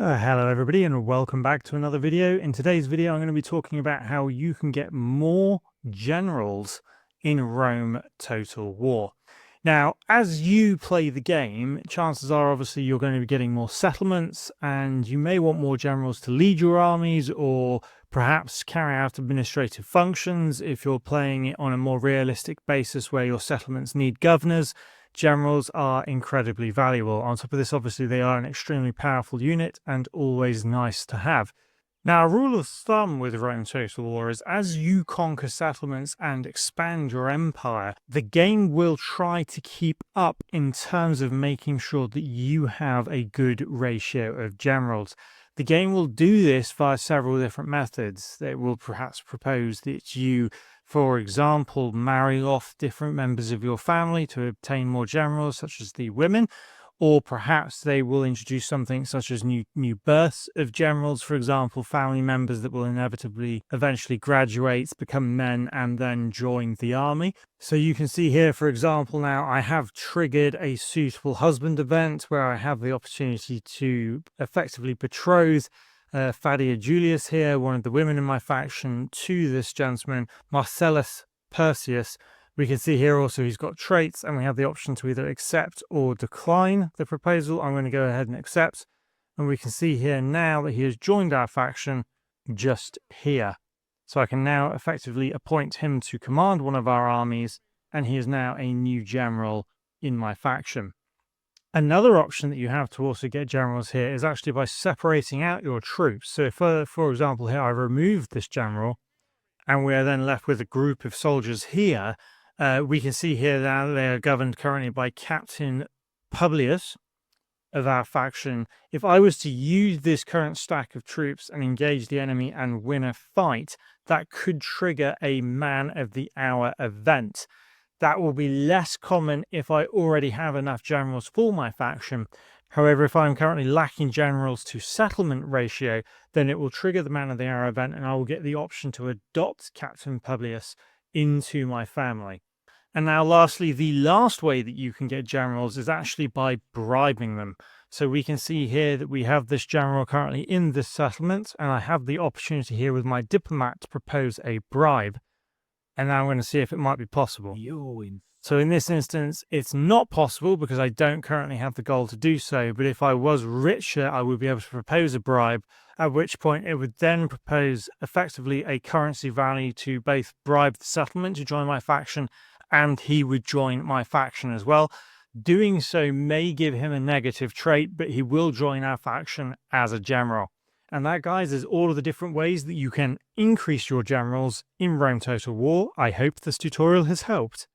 Hello everybody and welcome back to another video. In today's video I'm going to be talking about how you can get more generals in Rome Total War. Now, as you play the game, chances are obviously you're going to be getting more settlements and you may want more generals to lead your armies or perhaps carry out administrative functions if you're playing it on a more realistic basis where your settlements need governors. Generals are incredibly valuable. On top of this, obviously, they are an extremely powerful unit and always nice to have. Now, a rule of thumb with Rome Total War is as you conquer settlements and expand your empire, the game will try to keep up in terms of making sure that you have a good ratio of generals. The game will do this via several different methods. It will perhaps propose that you, for example, marry off different members of your family to obtain more generals, such as the women, or perhaps they will introduce something such as new births of generals, for example, family members that will inevitably eventually graduate, become men, and then join the army. So you can see here, for example, now I have triggered a suitable husband event where I have the opportunity to effectively betroth Fadia Julius here, one of the women in my faction, to this gentleman, Marcellus Perseus. We can see here also he's got traits and we have the option to either accept or decline the proposal. I'm going to go ahead and accept. And we can see here now that he has joined our faction just here. So I can now effectively appoint him to command one of our armies, and he is now a new general in my faction. Another option that you have to also get generals here is actually by separating out your troops. So if, for example, here I removed this general and we are then left with a group of soldiers here, we can see here that they are governed currently by Captain Publius of our faction. If I was to use this current stack of troops and engage the enemy and win a fight, that could trigger a Man of the Hour event. That will be less common if I already have enough generals for my faction. However, if I'm currently lacking generals to settlement ratio, then it will trigger the Man of the Hour event and I will get the option to adopt Captain Publius into my family. And now lastly, the last way that you can get generals is actually by bribing them. So we can see here that we have this general currently in this settlement, and I have the opportunity here with my diplomat to propose a bribe. And now I'm going to see if it might be possible. So in this instance, it's not possible because I don't currently have the gold to do so. But if I was richer, I would be able to propose a bribe, at which point it would then propose effectively a currency value to both bribe the settlement to join my faction, and he would join my faction as well. Doing so may give him a negative trait, but he will join our faction as a general. And that, guys, is all of the different ways that you can increase your generals in Rome Total War. I hope this tutorial has helped.